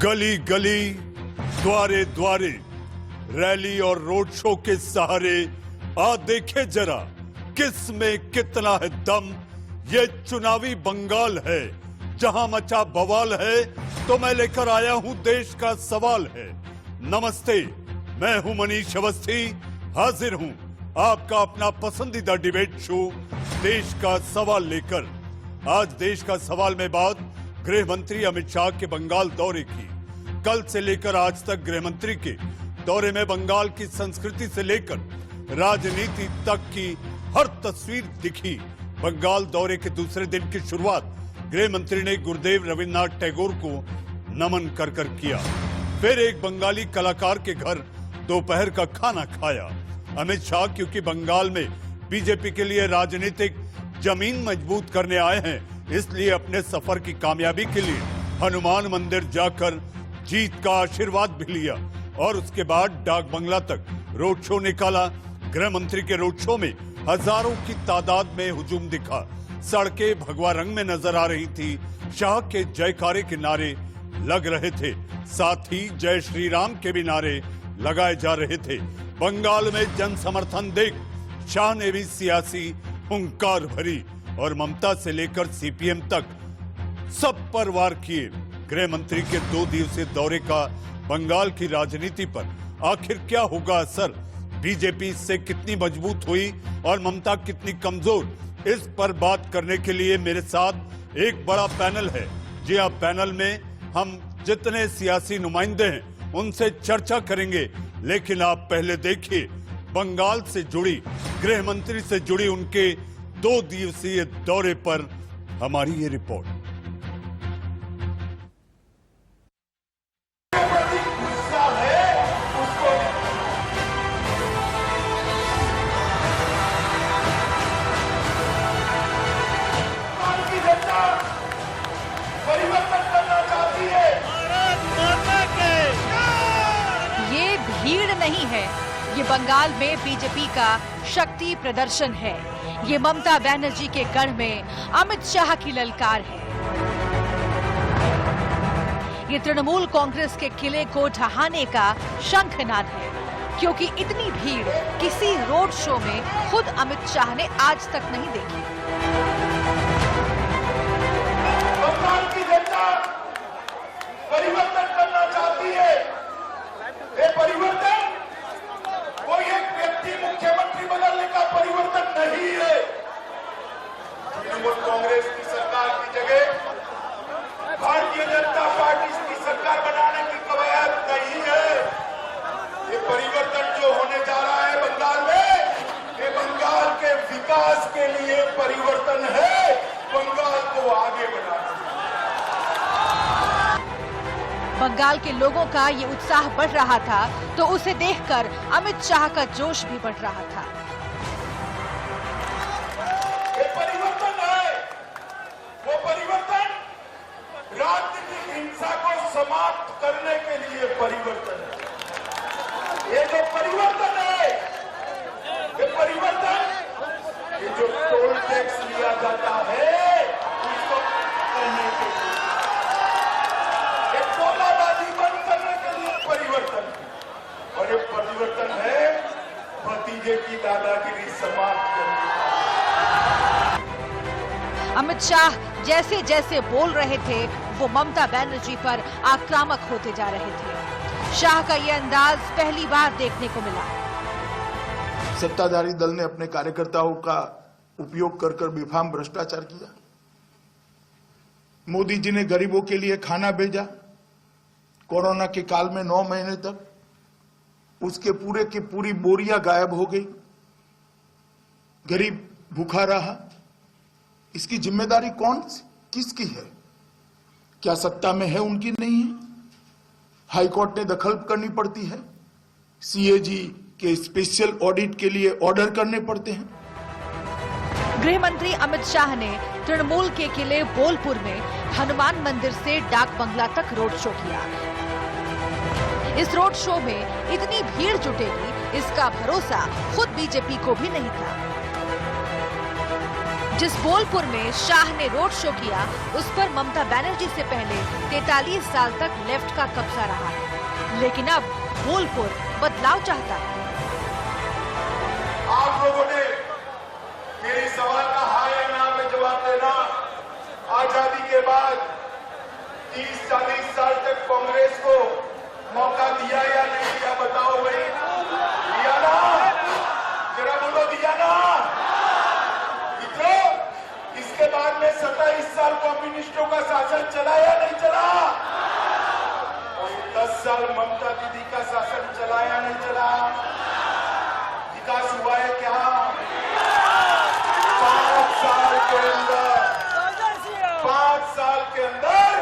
गली गली, द्वारे द्वारे, रैली और रोड शो के सहारे आ देखे जरा किस में कितना है दम। ये चुनावी बंगाल है, जहां मचा बवाल है, तो मैं लेकर आया हूं देश का सवाल है। नमस्ते, मैं हूं मनीष अवस्थी, हाजिर हूं आपका अपना पसंदीदा डिबेट शो देश का सवाल लेकर। आज देश का सवाल में बात गृह मंत्री अमित शाह के बंगाल दौरे की। कल से लेकर आज तक गृह मंत्री के दौरे में बंगाल की संस्कृति से लेकर राजनीति तक की हर तस्वीर दिखी। बंगाल दौरे के दूसरे दिन की शुरुआत गृह मंत्री ने गुरुदेव रविन्द्रनाथ टैगोर को नमन कर किया। फिर एक बंगाली कलाकार के घर दोपहर का खाना खाया। अमित शाह क्योंकि बंगाल में बीजेपी के लिए राजनीतिक जमीन मजबूत करने आए हैं, इसलिए अपने सफर की कामयाबी के लिए हनुमान मंदिर जाकर जीत का आशीर्वाद भी लिया और उसके बाद डाक बंगला तक रोड शो निकाला। गृह मंत्री के रोड शो में हजारों की तादाद में हुजूम दिखा। सड़कें भगवा रंग में नजर आ रही थी। शाह के जयकारे के नारे लग रहे थे, साथ ही जय श्री राम के भी नारे लगाए जा रहे थे। बंगाल में जन समर्थन देख शाह ने भी सियासी हुंकार भरी और ममता से लेकर सीपीएम तक सब पर वार किए। गृह मंत्री के 2 दिवसीय दौरे का बंगाल की राजनीति पर आखिर क्या होगा असर? बीजेपी इससे कितनी मजबूत हुई और ममता कितनी कमजोर? इस पर बात करने के लिए मेरे साथ एक बड़ा पैनल है। जी हाँ, पैनल में हम जितने सियासी नुमाइंदे हैं उनसे चर्चा करेंगे, लेकिन आप पहले देखिए बंगाल से जुड़ी, गृह मंत्री से जुड़ी उनके 2 दिवसीय दौरे पर हमारी ये रिपोर्ट। ये भीड़ नहीं है, ये बंगाल में बीजेपी का शक्ति प्रदर्शन है। ये ममता बनर्जी के गढ़ में अमित शाह की ललकार है। ये तृणमूल कांग्रेस के किले को ढहाने का शंखनाद है, क्योंकि इतनी भीड़ किसी रोड शो में खुद अमित शाह ने आज तक नहीं देखी। बंगाल की जनता परिवर्तन करना चाहती है। ये परिवर्तन कोई एक व्यक्ति मुख्यमंत्री बदलने का परिवर्तन नहीं है। तृणमूल कांग्रेस की सरकार की जगह भारतीय जनता पार्टी की सरकार बनाने की कवायद नहीं है। ये परिवर्तन जो होने जा रहा है बंगाल में, ये बंगाल के विकास के लिए परिवर्तन है, बंगाल को आगे बढ़ाना। बंगाल के लोगों का ये उत्साह बढ़ रहा था, तो उसे देखकर अमित शाह का जोश भी बढ़ रहा था। ये परिवर्तन है, वो परिवर्तन राजनीतिक हिंसा को समाप्त करने के लिए परिवर्तन है। ये जो परिवर्तन है, ये परिवर्तन, ये जो टोल टैक्स लिया जाता है उसको करने के लिए, टोलाबाजी बंद करने के लिए परिवर्तन है। और ये परिवर्तन है भतीजे की दादागिरी समाप्त करने का। अमित शाह जैसे जैसे बोल रहे थे, वो ममता बनर्जी पर आक्रामक होते जा रहे थे। शाह का ये अंदाज पहली बार देखने को मिला। सत्ताधारी दल ने अपने कार्यकर्ताओं का उपयोग कर बेफाम भ्रष्टाचार किया। मोदी जी ने गरीबों के लिए खाना भेजा, कोरोना के काल में 9 महीने तक उसके पूरे की पूरी बोरियां गायब हो गई। गरीब भूखा रहा। इसकी जिम्मेदारी किसकी है? क्या सत्ता में है उनकी? नहीं है। हाईकोर्ट ने दखल करनी पड़ती है। सीएजी के स्पेशल ऑडिट के लिए ऑर्डर करने पड़ते हैं। गृह मंत्री अमित शाह ने तृणमूल के किले बोलपुर में हनुमान मंदिर से डाक बंगला तक रोड शो किया। इस रोड शो में इतनी भीड़ जुटेगी, इसका भरोसा खुद बीजेपी को भी नहीं था। जिस बोलपुर में शाह ने रोड शो किया, उस पर ममता बनर्जी से पहले 43 साल तक लेफ्ट का कब्जा रहा है। लेकिन अब बोलपुर बदलाव चाहता है। आप लोगों ने मेरी सवाल का हाँ या ना में जवाब देना। आजादी के बाद 30-40 साल तक कांग्रेस को मौका दिया या नहीं दिया, बताओ भाई। दिया ना? जरा बोलो, दिया ना? इसके बाद में 27 साल कम्युनिस्टों का शासन चला या नहीं चला? और 10 साल ममता दीदी का शासन चला या नहीं चला? विकास हुआ है क्या? 5 साल के अंदर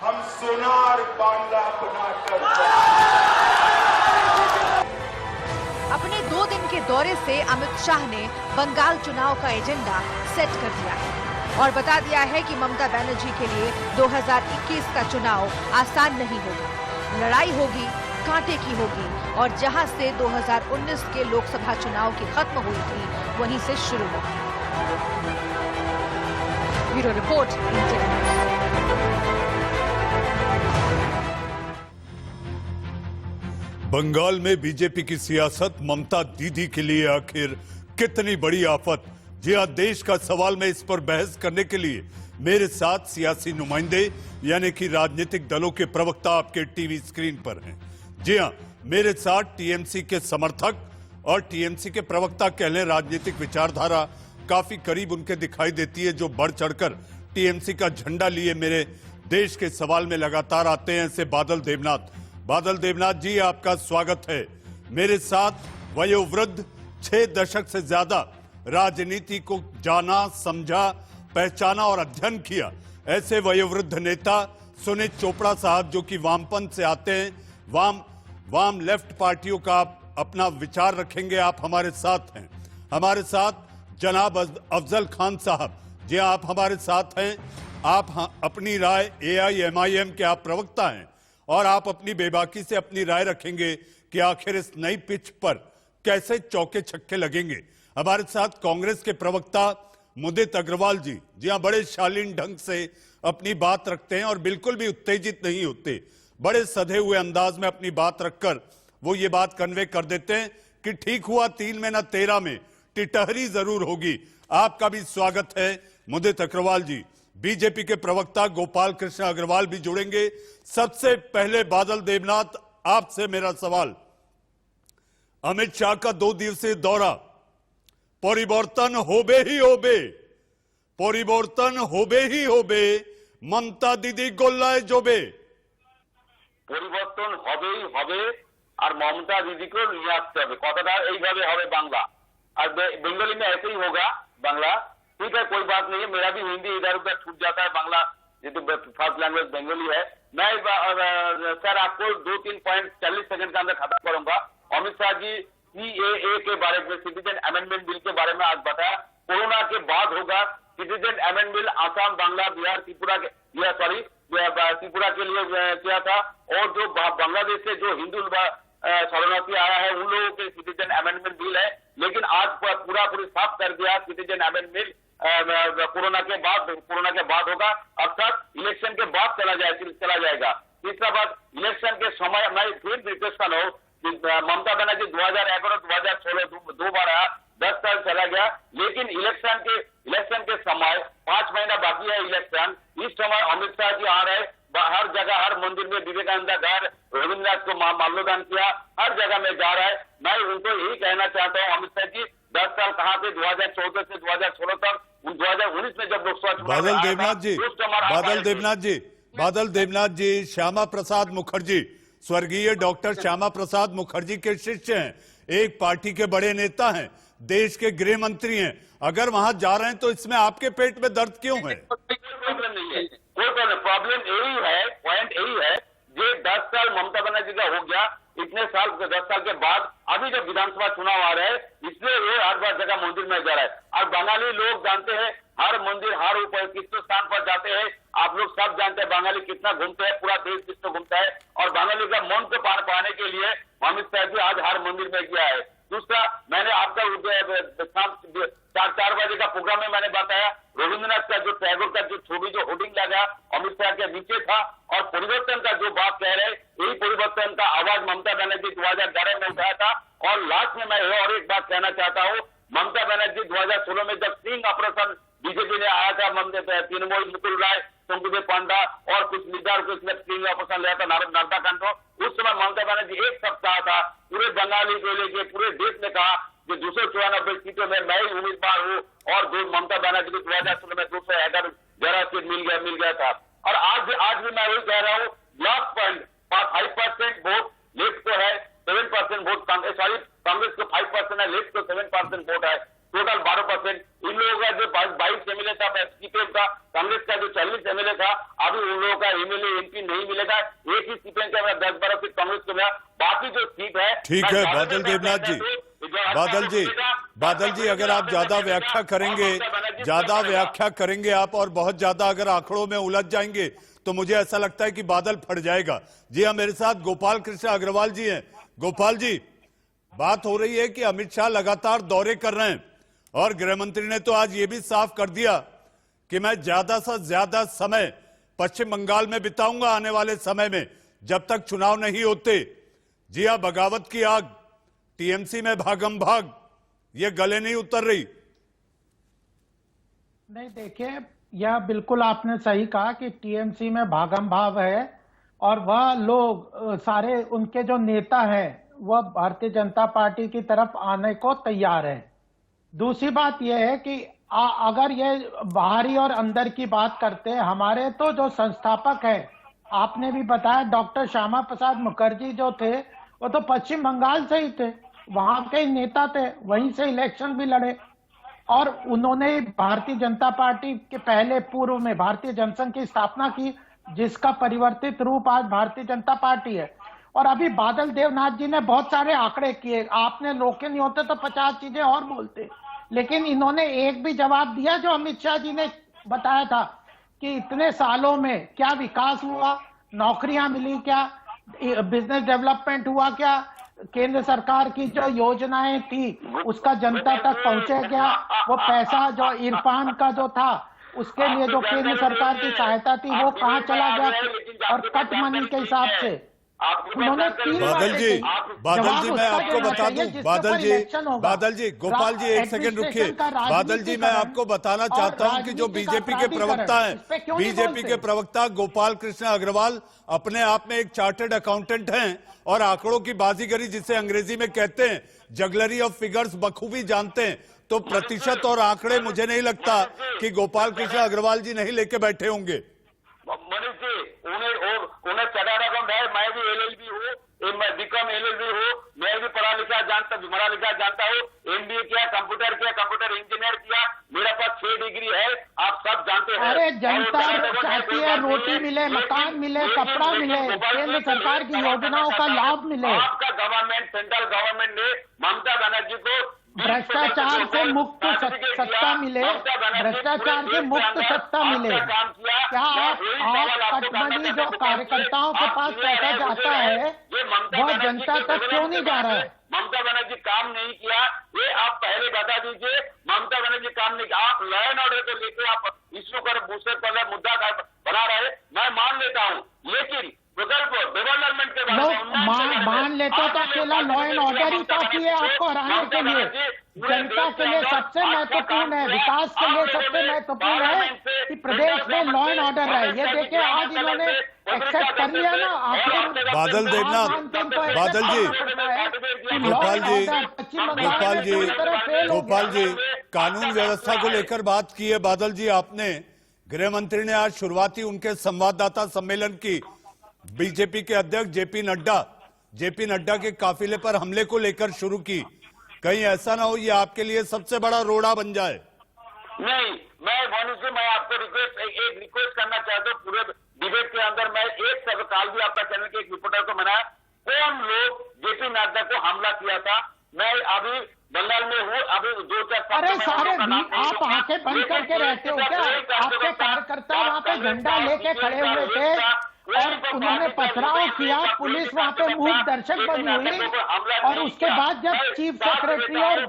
हम सोनार बांग्ला बनाकर अपने 2 दिन के दौरे से अमित शाह ने बंगाल चुनाव का एजेंडा सेट कर दिया है और बता दिया है कि ममता बनर्जी के लिए 2021 का चुनाव आसान नहीं होगा। लड़ाई होगी, कांटे की होगी और जहां से 2019 के लोकसभा चुनाव की खत्म हुई थी, वहीं से शुरू होगी। Bureau report, India news. Bengal में बीजेपी की सियासत ममता दीदी के लिए आखिर कितनी बड़ी आफत। जी हां, देश का सवाल में इस पर बहस करने के लिए मेरे साथ सियासी नुमाइंदे यानी कि राजनीतिक दलों के प्रवक्ता आपके टीवी स्क्रीन पर हैं। जी हां, मेरे साथ टीएमसी के समर्थक और टीएमसी के प्रवक्ता कह लें, राजनीतिक विचारधारा काफी करीब उनके दिखाई देती है, जो बढ़ चढ़कर टीएमसी का झंडा लिए मेरे देश के सवाल में लगातार आते हैं। ऐसे बादल देवनाथ। बादल देवनाथ जी, आपका स्वागत है। मेरे साथ वयोवृद्ध, 6 दशक से ज्यादा राजनीति को जाना, समझा, पहचाना और अध्ययन किया, ऐसे वयोवृद्ध नेता सुनीत चोपड़ा साहब, जो कि वामपंथ से आते हैं। वाम लेफ्ट पार्टियों का आप अपना विचार रखेंगे। आप हमारे साथ हैं। हमारे साथ जनाब अफजल खान साहब, जी आप हमारे साथ हैं। आप अपनी राय, AIMIM के आप प्रवक्ता हैं और आप अपनी बेबाकी से अपनी राय रखेंगे कि आखिर इस नई पिच पर कैसे चौके छक्के लगेंगे। हमारे साथ कांग्रेस के प्रवक्ता मुदित अग्रवाल जी, जी हाँ, बड़े शालीन ढंग से अपनी बात रखते हैं और बिल्कुल भी उत्तेजित नहीं होते। बड़े सधे हुए अंदाज में अपनी बात रखकर वो ये बात कन्वे कर देते हैं कि ठीक हुआ 3 में न 13 में, टिटहरी जरूर होगी। आपका भी स्वागत है मुदित अग्रवाल जी। बीजेपी के प्रवक्ता गोपाल कृष्ण अग्रवाल भी जुड़ेंगे। सबसे पहले बादल देवनाथ, आपसे मेरा सवाल, अमित शाह का 2 दिवसीय दौरा, परिवर्तन होबे ही होबे, परिवर्तन होबे ही होबे, ममता दीदी गोल्लाय जोबे। পরিবর্তন হবেই হবে আর মমতা দিদিকেও নিয়ে আসতে হবে। কথাটা এইভাবে হবে বাংলা, আর बेंगली में ऐसे ही होगा बांग्ला। ठीक है, कोई बात नहीं है। मेरा भी हिंदी इधर उधर छूट जाता है, बांग्ला ये तो फर्स्ट लैंग्वेज बेंगली है। मैं सर आपको 2-3 पॉइंट 40 सेकंड के अंदर खत्म करूंगा। अमित शाह जी CAA के बारे में, सिटीजन अमेंडमेंट बिल के बारे में आज बताया। कोरोना के बाद होगा citizen amendment bill. Assam, Bangla, Bihar, Tripura के त्रिपुरा के लिए किया था, और जो बांग्लादेश से जो हिंदू शरणार्थी आया है उन लोगों के सिटीजन अमेंडमेंट बिल है। लेकिन आज पूरी साफ कर दिया सिटीजन अमेंडमेंट बिल कोरोना के बाद होगा, अर्थात इलेक्शन के बाद चला जाएगा। तीसरा बात, इलेक्शन के समय मैं फिर रिक्वेस्ट कर रहा हूँ, ममता बनर्जी 2011-2016 दो बार आया, 10 साल चला गया, लेकिन इलेक्शन के समय 5 महीना बाकी है इलेक्शन। इस समय अमित शाह जी आ रहे, हर जगह, हर मंदिर में विवेकानंद घर, रविन्द्रनाथ को माल्यार्पण किया, हर जगह में जा रहा है। मैं उनको यही कहना चाहता हूँ, अमित शाह जी 10 साल कहाँ थे? 2014 से 2016 तक, 2019 में जब लोकसभा चुनाव बादल देवनाथ जी, श्यामा प्रसाद मुखर्जी, स्वर्गीय डॉक्टर श्यामा प्रसाद मुखर्जी के शिष्य हैं, एक पार्टी के बड़े नेता हैं, देश के गृह मंत्री हैं। अगर वहां जा रहे हैं तो इसमें आपके पेट में दर्द क्यों है? कोई प्रॉब्लम नहीं है, कोई प्रॉब्लम यही है, पॉइंट यही है, जो 10 साल ममता बनर्जी का हो गया, इतने साल 10 साल के बाद अभी जब विधानसभा चुनाव आ रहे हैं, इसलिए ये हर बार जगह मंदिर में जा रहा है। और बंगाली लोग जानते हैं, हर मंदिर, हर ऊपर किस स्थान पर जाते हैं। आप लोग सब जानते हैं बंगाली कितना घूमते हैं, पूरा देश कितना घूमता है, और बंगाली का मन को पाने के लिए अमित शाह जी आज हर मंदिर में गया है। दूसरा, मैंने आपका 4 बजे का प्रोग्राम में मैंने बताया, रविंद्रनाथ का जो टैगोर का जो छवि जो होर्डिंग लगा अमित शाह के नीचे था, और परिवर्तन का जो बात कह रहे, यही परिवर्तन का आवाज ममता बनर्जी 2011 में उठाया था। और लास्ट में मैं और एक बात कहना चाहता हूँ, ममता बनर्जी 2016 में जब स्टिंग ऑपरेशन बीजेपी ने आया था, तृणमूल मुकुल राय, शंकुदेव पांडा और कुछ लीडर को इसमें स्टिंग ऑपरेशन लिया था नर्मदा कांड, उस समय ममता बनर्जी एक सप्ताह था पूरे बंगाली को लेके पूरे देश में कहा कि 294 सीटों में मैं ही उम्मीदवार हूँ, और जो ममता बनर्जी को 2016 में 211 सीट मिल गया था। और आज भी मैं वही कह रहा हूँ, ब्लॉक पॉइंट 5% वोट लेफ्ट को है, 7% वोट कांग्रेस को 5% है, लेफ्ट को 7% वोट है, टोटल 12%। इन लोगों का जो 22 एमएलए था सीपीएम का, कांग्रेस का जो 40 एमएलए था, अभी उन लोगों का एमएलए एमपी नहीं मिलेगा। एक ही सीपीएम का 10-12 सीट कांग्रेस को मिला, बाकी जो सीट है। ठीक है बादल देवनाथ जी, बादल जी अगर आप ज्यादा व्याख्या करेंगे आप, और बहुत ज्यादा अगर आंकड़ों में उलझ जाएंगे तो मुझे ऐसा लगता है कि बादल फट जाएगा। जी हाँ, मेरे साथ गोपाल कृष्ण अग्रवाल जी हैं। गोपाल जी, बात हो रही है कि अमित शाह लगातार दौरे कर रहे हैं, और गृह मंत्री ने तो आज ये भी साफ कर दिया कि मैं ज्यादा से ज्यादा समय पश्चिम बंगाल में बिताऊंगा आने वाले समय में, जब तक चुनाव नहीं होते। जी हाँ, बगावत की आग, टीएमसी में भागम भाग, ये गले नहीं उतर रही। नहीं, देखिए, यह बिल्कुल आपने सही कहा कि टीएमसी में भागम भाव है, और वह लोग सारे उनके जो नेता हैं वह भारतीय जनता पार्टी की तरफ आने को तैयार है। दूसरी बात यह है कि अगर ये बाहरी और अंदर की बात करते हैं, हमारे तो जो संस्थापक है, आपने भी बताया, डॉक्टर श्यामा प्रसाद मुखर्जी जो थे वो तो पश्चिम बंगाल से ही थे, वहां के नेता थे, वहीं से इलेक्शन भी लड़े, और उन्होंने भारतीय जनता पार्टी के पहले पूर्व में भारतीय जनसंघ की स्थापना की, जिसका परिवर्तित रूप आज भारतीय जनता पार्टी है। और अभी बादल देवनाथ जी ने बहुत सारे आंकड़े किए, आपने रोके नहीं होते तो 50 चीजें और बोलते, लेकिन इन्होंने एक भी जवाब दिया जो अमित शाह जी ने बताया था कि इतने सालों में क्या विकास हुआ, नौकरियां मिली क्या, बिजनेस डेवलपमेंट हुआ क्या, केंद्र सरकार की जो योजनाएं थी उसका जनता तक पहुंचे क्या, वो पैसा जो इरफान का जो था उसके लिए जो केंद्र सरकार की सहायता थी वो कहां चला गया, और कट मनी के हिसाब से उन्होंने 3 बादल जी मैं आपको बता दूं, बादल जी गोपाल जी एक सेकंड रुकिए। बादल जी मैं आपको बताना चाहता हूं कि जो बीजेपी के प्रवक्ता हैं, बीजेपी के प्रवक्ता गोपाल कृष्ण अग्रवाल अपने आप में एक चार्टर्ड अकाउंटेंट हैं, और आंकड़ों की बाजीगरी जिसे अंग्रेजी में कहते हैं, जगलरी ऑफ फिगर्स, बखूबी जानते हैं। तो प्रतिशत और आंकड़े मुझे नहीं लगता कि गोपाल कृष्ण अग्रवाल जी नहीं लेके बैठे होंगे। मनीष जी, उन्हें चार्टर्ड अकाउंट है, मैं भी एलएलबी हूँ, बीकॉम एलएलबी हूँ, मैं भी पढ़ा लिखा जानता हूँ, एमबीए किया, कंप्यूटर इंजीनियर किया, मेरे पास 6 डिग्री है, आप सब जानते हैं। अरे जनता चाहती है रोटी मिले, मकान मिले, कपड़ा मिले, केंद्र सरकार की योजनाओं का लाभ मिले। आपका गवर्नमेंट, सेंट्रल गवर्नमेंट ने ममता बनर्जी को भ्रष्टाचार से मुक्त सत्ता मिले, भ्रष्टाचार से मुक्त सत्ता मिले। क्या आप कटमनी जो कार्यकर्ताओं के पास पैसा जाता है वह जनता तक क्यों नहीं जा रहा है? ममता बनर्जी काम नहीं किया, ये आप पहले बता दीजिए। ममता बनर्जी काम नहीं किया, आप लॉ एंड ऑर्डर को लेकर आप इश्यू कर मुद्दा बना रहे, मैं मान लेता हूँ, लेकिन डेवलपमेंट के मान लेते तो अकेला लॉ एंड ऑर्डर ही काफी है आपको हराने के लिए। जनता के लिए सबसे महत्वपूर्ण है, विकास के लिए सबसे महत्वपूर्ण है कि प्रदेश में लॉ एंड ऑर्डर है। ये देखिए आज इन्होंने एक्सेप्ट कर लिया ना। बादल देवनाथ, बादल जी, गोपाल जी कानून व्यवस्था को लेकर बात की है। बादल जी, आपने गृह मंत्री ने आज शुरुआती उनके संवाददाता सम्मेलन की बीजेपी के अध्यक्ष जेपी नड्डा के काफिले पर हमले को लेकर शुरू की। कहीं ऐसा ना हो ये आपके लिए सबसे बड़ा रोड़ा बन जाए? नहीं, मैं आपको रिक्वेस्ट करना चाहता हूँ, पूरे डिबेट के अंदर मैं एक सब काल भी आपका चैनल के एक रिपोर्टर को बनाया, कौन लोग जेपी नड्डा को हमला किया था। मैं अभी बंगाल में हूँ, अभी 2-4 अरे सारे आप आंखें बंद करके रहते हो क्या? आपके कार्यकर्ता वहाँ पे झंडा लेके खड़े हुए थे और उन्होंने पथराव किया, पुलिस वहां पे मूक दर्शक बनी हुई, और उसके बाद जब चीफ सेक्रेटरी और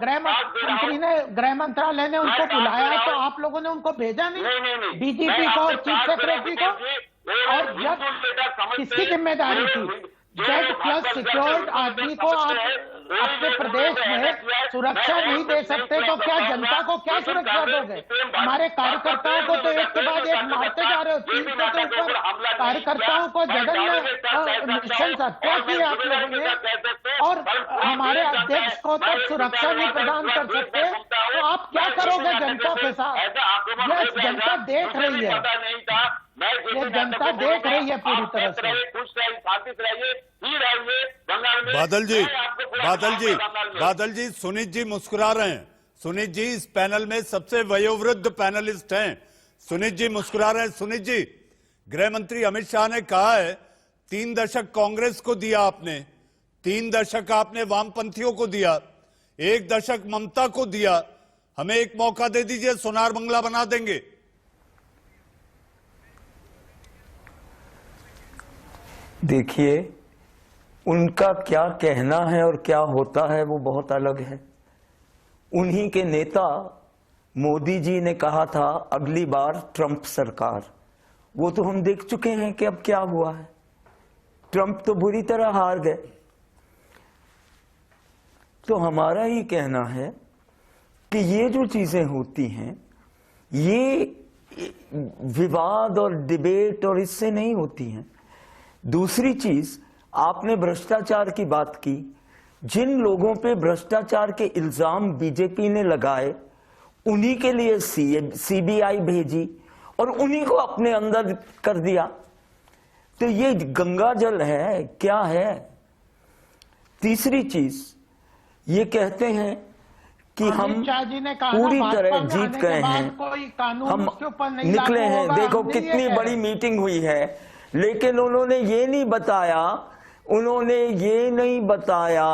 गृह मंत्रालय ने उनको बुलाया तो आप लोगों ने उनको भेजा नहीं, डीजीपी को और चीफ सेक्रेटरी को। और जब किसकी जिम्मेदारी थी? Z+ सिक्योर्ड आदमी को आप अपने प्रदेश में सुरक्षा नहीं दे सकते तो क्या जनता को क्या सुरक्षा दोगे? हमारे कार्यकर्ताओं को तो एक के बाद एक मारते जा रहे हो। 300 के ऊपर कार्यकर्ताओं को जघन्य नृशंस हत्या की आप लोगों ने, और हमारे अध्यक्ष को तब सुरक्षा नहीं प्रदान कर सकते, तो आप क्या करोगे जनता के साथ? ये जनता देख रही है, ये जनता देख रही है पूरी तरह से। बादल जी, सुनीत जी मुस्कुरा रहे हैं। सुनीत जी इस पैनल में सबसे वयोवृद्ध पैनलिस्ट हैं। सुनीत जी मुस्कुरा रहे हैं। सुनीत जी, गृह मंत्री अमित शाह ने कहा है 3 दशक कांग्रेस को दिया आपने, 3 दशक आपने वामपंथियों को दिया, 1 दशक ममता को दिया, हमें एक मौका दे दीजिए, सोनार बंगला बना देंगे। देखिए, उनका क्या कहना है और क्या होता है वो बहुत अलग है। उन्हीं के नेता मोदी जी ने कहा था अगली बार ट्रंप सरकार, वो तो हम देख चुके हैं कि अब क्या हुआ है। ट्रंप तो बुरी तरह हार गए। तो हमारा ही कहना है कि ये जो चीजें होती हैं ये विवाद और डिबेट और इससे नहीं होती हैं। दूसरी चीज, आपने भ्रष्टाचार की बात की। जिन लोगों पे भ्रष्टाचार के इल्जाम बीजेपी ने लगाए उन्हीं के लिए सीबीआई भेजी और उन्हीं को अपने अंदर कर दिया। तो ये गंगा जल है क्या है? तीसरी चीज, ये कहते हैं कि हम पूरी तरह जीत गए हैं, हम निकले हैं। देखो कितनी बड़ी मीटिंग हुई है, लेकिन उन्होंने ये नहीं बताया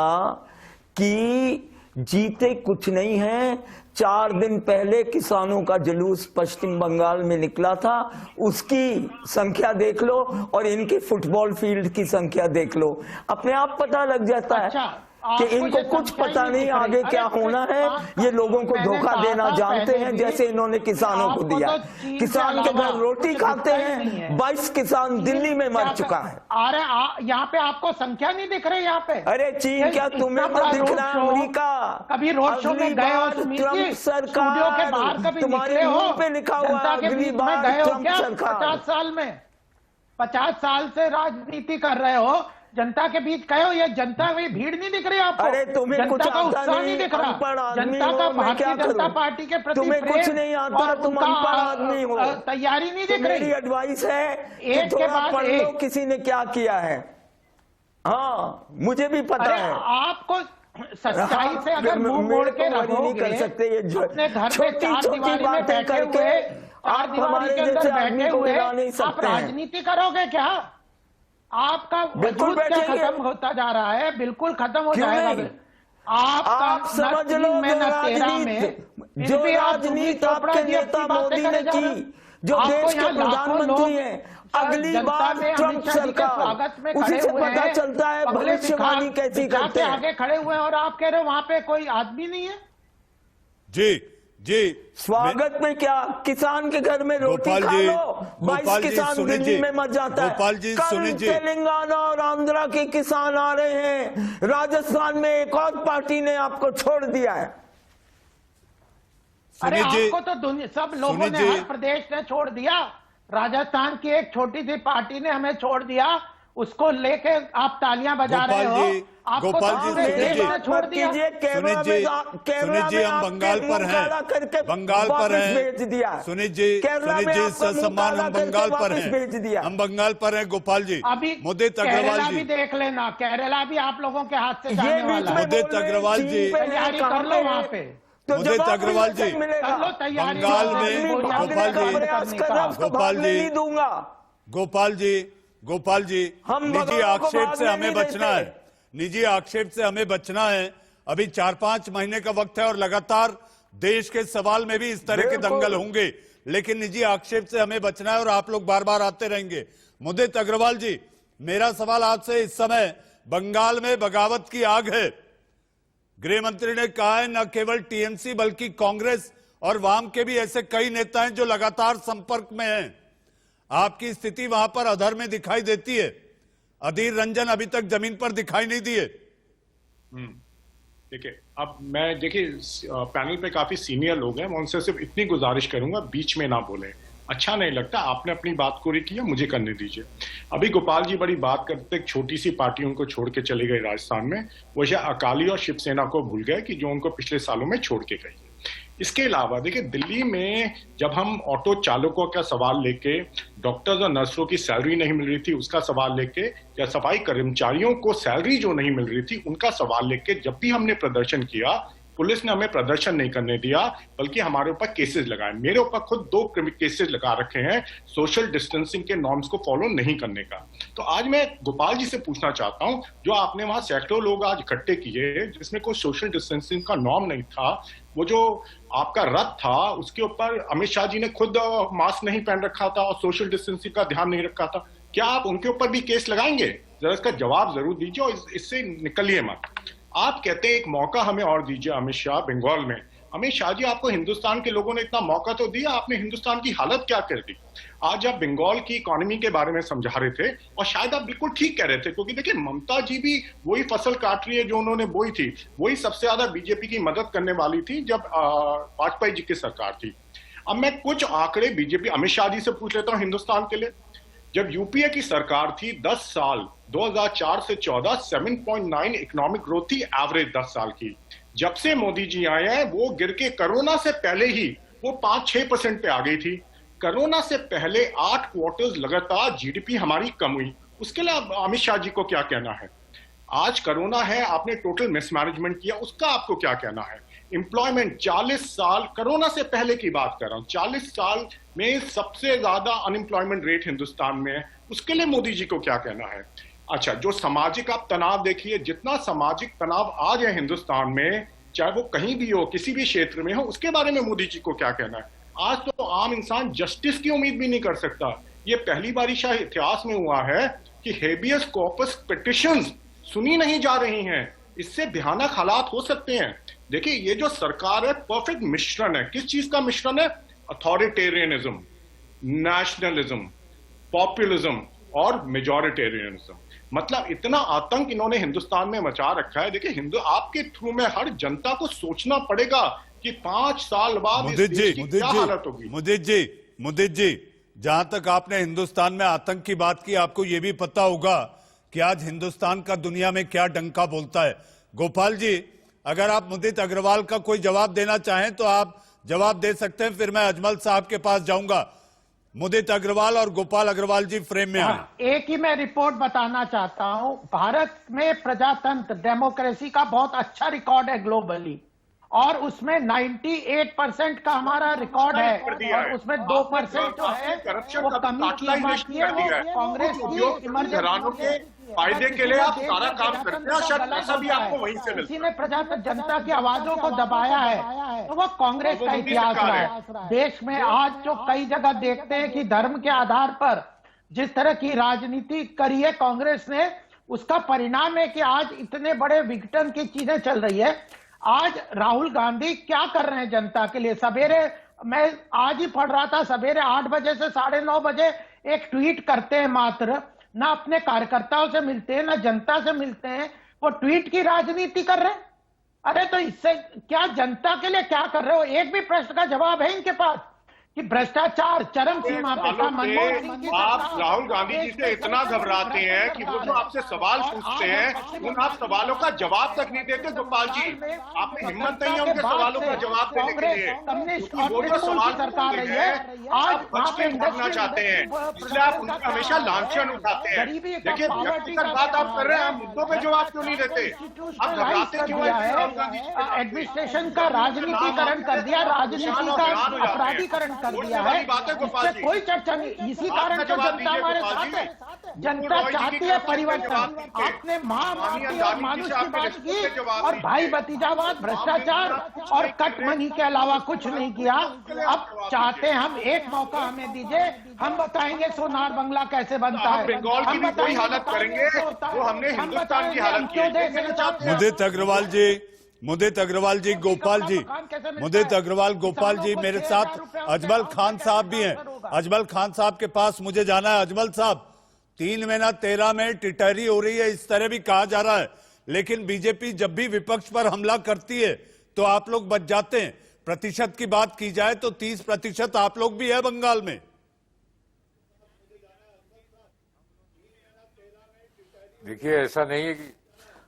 कि जीते कुछ नहीं है। 4 दिन पहले किसानों का जुलूस पश्चिम बंगाल में निकला था, उसकी संख्या देख लो और इनके फुटबॉल फील्ड की संख्या देख लो, अपने आप पता लग जाता है कि इनको कुछ पता नहीं आगे क्या होना है। ये लोगों को धोखा देना जानते हैं, जैसे इन्होंने किसानों को दिया। किसान के घर रोटी खाते हैं, 22 किसान दिल्ली में मर चुका है। अरे यहाँ पे आपको संख्या नहीं दिख रही यहाँ पे? अरे चीन क्या तुम्हें तो दिख रहा है? अमेरिका कभी रोड शो में गए हो? ट्रंप सरकार के बाहर कभी तुम्हारे मुंह पे लिखा हुआ अगली बार ट्रंप सरकार। 50 साल में 50 साल से राजनीति कर रहे हो, जनता के बीच कहो, ये जनता में भीड़ नहीं दिख रही आपको? अरे तुम्हें कुछ उत्साह नहीं दिख रहा? जनता का भारतीय जनता पार्टी के प्रति तुम्हें कुछ नहीं आता, तुम अनपढ़ आदमी हो, तैयारी नहीं दिख रही। मेरी एडवाइस है कि थोड़ा पढ़ लो किसी ने क्या किया है। हाँ, मुझे भी पता है। आपको सच्चाई से अगर मुंह मोड़ के रखोगे, नहीं कर सकते ये अपने घर में छोटी बातें करके आप हमारे जैसे बैठे हुए आप राजनीति करोगे क्या? आपका वजूद क्या खत्म होता जा रहा है? बिल्कुल खत्म हो जाएगा। आप समझ लो जो राजनीति आपके नेता मोदी ने की, जो देश के प्रधानमंत्री हैं, अगली बार ट्रंप सरकार, उसी से पता चलता है भविष्यवाणी कैसी करते हैं। आगे खड़े हुए हैं और आप कह रहे हो वहां पे कोई आदमी नहीं है। जी स्वागत में क्या? किसान के घर में रोटी खा लो, 22 किसान दिल्ली में मर जाता है। गोपाल जी, कल तेलंगाना और आंध्रा के किसान आ रहे हैं, राजस्थान में एक और पार्टी ने आपको छोड़ दिया है। अरे आपको तो सब लोगों ने, हर प्रदेश ने छोड़ दिया। राजस्थान की एक छोटी सी पार्टी ने हमें छोड़ दिया, उसको लेके आप तालियां बजा रहे हो। गोपाल जी, छोड़ दिया। सुनीत जी हम बंगाल पर हैं, बंगाल पर हैं। सुनीत जी सम्मान, हम बंगाल पर हैं, हम बंगाल पर हैं। गोपाल जी, अभी मुदित अग्रवाल जी भी देख लेना, केरला भी आप लोगों के हाथ से जाने वाला है। मुदित अग्रवाल जी तैयारी कर लो वहाँ पे। मुदित अग्रवाल जी बंगाल में, गोपाल जी निजी आक्षेप से हमें बचना है, निजी आक्षेप से हमें बचना है। अभी 4-5 महीने का वक्त है और लगातार देश के सवाल में भी इस तरह के दंगल होंगे, लेकिन निजी आक्षेप से हमें बचना है और आप लोग बार बार आते रहेंगे। मुदित अग्रवाल जी, मेरा सवाल आपसे इस समय बंगाल में बगावत की आग है। गृह मंत्री ने कहा है न केवल टीएमसी बल्कि कांग्रेस और वाम के भी ऐसे कई नेता हैं जो लगातार संपर्क में हैं। आपकी स्थिति वहां पर अधर में दिखाई देती है। अधीर रंजन अभी तक जमीन पर दिखाई नहीं दिए। देखिए, अब मैं पैनल पे काफी सीनियर लोग हैं, मैं उनसे सिर्फ इतनी गुजारिश करूंगा बीच में ना बोले। अच्छा नहीं लगता, आपने अपनी बात पूरी की है, मुझे करने दीजिए। अभी गोपाल जी बड़ी बात करते, एक छोटी सी पार्टी उनको छोड़ के चली गई राजस्थान में, वो शायद अकाली और शिवसेना को भूल गए कि जो उनको पिछले सालों में छोड़ के गई। इसके अलावा देखिए, दिल्ली में जब हम ऑटो चालकों का सवाल लेके, डॉक्टर्स और नर्सों की सैलरी नहीं मिल रही थी उसका सवाल लेके, या सफाई कर्मचारियों को सैलरी जो नहीं मिल रही थी उनका सवाल लेके जब भी हमने प्रदर्शन किया, पुलिस ने हमें प्रदर्शन नहीं करने दिया बल्कि हमारे ऊपर केसेस लगाए। मेरे ऊपर खुद 2 केसेस लगा रखे हैं सोशल डिस्टेंसिंग के नॉर्म्स को फॉलो नहीं करने का। तो आज मैं गोपाल जी से पूछना चाहता हूं, जो आपने वहां सैकड़ों लोग आज इकट्ठे किए जिसमें कोई सोशल डिस्टेंसिंग का नॉर्म नहीं था, वो जो आपका रथ था उसके ऊपर अमित शाह जी ने खुद मास्क नहीं पहन रखा था और सोशल डिस्टेंसिंग का ध्यान नहीं रखा था, क्या आप उनके ऊपर भी केस लगाएंगे? जरा इसका जवाब जरूर दीजिए और इससे निकलिए मत। आप कहते हैं एक मौका हमें और दीजिए अमित शाह बंगाल में। अमित शाह जी, आपको हिंदुस्तान के लोगों ने इतना मौका तो दिया, आपने हिंदुस्तान की हालत क्या कर दी? आज आप बंगाल की इकोनॉमी के बारे में समझा रहे थे और शायद आप बिल्कुल ठीक कह रहे थे, क्योंकि देखिए ममता जी भी वही फसल काट रही है जो उन्होंने बोई थी। वही सबसे ज्यादा बीजेपी की मदद करने वाली थी जब वाजपेयी जी की सरकार थी। अब मैं कुछ आंकड़े बीजेपी अमित शाह जी से पूछ लेता हूं हिंदुस्तान के लिए। जब यूपीए की सरकार थी 10 साल 2004 से 14 7.9 इकोनॉमिक ग्रोथ थी एवरेज 10 साल की। जब से मोदी जी आए हैं वो गिर के कोरोना से पहले ही वो 5-6% पे आ गई थी। कोरोना से पहले 8 क्वार्टर्स लगातार जीडीपी हमारी कम हुई। उसके लिए अमित शाह जी को क्या कहना है? आज कोरोना है, आपने टोटल मिसमैनेजमेंट किया, उसका आपको क्या कहना है? एम्प्लॉयमेंट 40 साल, कोरोना से पहले की बात कर रहा हूं, 40 साल में सबसे ज्यादा अनएम्प्लॉयमेंट रेट हिंदुस्तान में है, उसके लिए मोदी जी को क्या कहना है? अच्छा, जो सामाजिक आप तनाव देखिए, जितना सामाजिक तनाव आज है हिंदुस्तान में, चाहे वो कहीं भी हो, किसी भी क्षेत्र में हो, उसके बारे में मोदी जी को क्या कहना है? आज तो आम इंसान जस्टिस की उम्मीद भी नहीं कर सकता। ये पहली बार शायद इतिहास में हुआ है कि हेबियस कॉर्पस पिटिशंस सुनी नहीं जा रही हैं। इससे भयानक हालात हो सकते हैं। देखिए, ये जो सरकार है परफेक्ट मिश्रण है। किस चीज का मिश्रण है? अथॉरिटेरियनिज्म, नेशनलिज्म, पॉपुलिज्म और मेजॉरिटेरियनिज्म। मतलब इतना आतंक इन्होंने हिंदुस्तान में मचा रखा है। देखिए, आपके थ्रू में हर जनता को सोचना पड़ेगा कि 5 साल बाद इस देश की क्या हालत होगी। मुदित जी, जहां तक आपने हिंदुस्तान में आतंक की बात की, आपको यह भी पता होगा कि आज हिंदुस्तान का दुनिया में क्या डंका बोलता है। गोपाल जी, अगर आप मुदित अग्रवाल का कोई जवाब देना चाहें तो आप जवाब दे सकते हैं, फिर मैं अजमल साहब के पास जाऊंगा। मुदित अग्रवाल और गोपाल अग्रवाल जी फ्रेम में आए। एक ही मैं रिपोर्ट बताना चाहता हूं, भारत में प्रजातंत्र डेमोक्रेसी का बहुत अच्छा रिकॉर्ड है ग्लोबली, और उसमें 98% का हमारा रिकॉर्ड है, और उसमें 2% जो है वो कमी की बात है। वो कांग्रेस की फायदे के लिए आप सारा काम करते हैं, शायद पैसा भी आपको वहीं से मिलता है। किसी ने प्रजातंत्र जनता की आवाजों को दबाया है, तो वो कांग्रेस का इतिहास रहा है। देश में आज जो कई जगह देखते हैं कि धर्म के आधार पर जिस तरह की राजनीति करी है कांग्रेस ने, उसका परिणाम है कि आज इतने बड़े विघटन की चीजें चल रही है। आज राहुल गांधी क्या कर रहे हैं जनता के लिए? सवेरे मैं आज ही पढ़ रहा था, सवेरे 8 बजे से 9:30 बजे एक ट्वीट करते हैं मात्र, ना अपने कार्यकर्ताओं से मिलते हैं ना जनता से मिलते हैं, वो ट्वीट की राजनीति कर रहे हैं। अरे तो इससे क्या जनता के लिए क्या कर रहे हो? एक भी प्रश्न का जवाब है इनके पास कि भ्रष्टाचार चरम सीमा पे था। मनमोहन सिंह की आप राहुल गांधी जी से इतना घबराते हैं कि वो जो आपसे सवाल पूछते हैं उन आप सवालों का जवाब तक नहीं देते। गोपाल जी, आपने हिम्मत नहीं है उनके सवालों का जवाब देने के लिए। वो जो सवाल सरकार रही है आज बच के करना चाहते हैं, इसलिए आप उनका हमेशा लांछन उठाते हैं। देखिए, व्यक्तिगत बात आप कर रहे हैं, आप मुद्दों पे जवाब क्यों नहीं देते? आप घबराते क्यों हैं? एडमिनिस्ट्रेशन का राजनीतिकरण कर दिया, राजनीति का अपराधीकरण कर वोट दिया वाली है, बात है गोपाल इससे जी। कोई चर्चा नहीं। इसी कारण तो जवाब जनता दीजिए हमारे गोपाल साथ जी। है, जनता रॉय जी की चाहती है तरफ से परिवर्तन। जवाब दीजिए। आपने महामाटी और मानुष की बात के की जवाब और दीजिए। भाई भतीजावाद, भ्रष्टाचार और कटमनी के अलावा कुछ नहीं किया। अब चाहते हम एक मौका हमें दीजिए, हम बताएंगे सोनार बंगला कैसे बनता है। हम बंगाल की भी वही हालत करेंगे वो हमने हिंदुस्तान की हालत की है। मुदित अग्रवाल जी, मुदित अग्रवाल जी, गोपाल जी, मुदित अग्रवाल, गोपाल जी, मेरे साथ अजमल खान साहब भी हैं। अजमल खान साहब के पास मुझे जाना है। अजमल साहब, 3 महीना 13 में टिटहरी हो रही है, इस तरह भी कहा जा रहा है, लेकिन बीजेपी जब भी विपक्ष पर हमला करती है तो आप लोग बच जाते हैं। प्रतिशत की बात की जाए तो 30% आप लोग भी है बंगाल में। देखिए, ऐसा नहीं है कि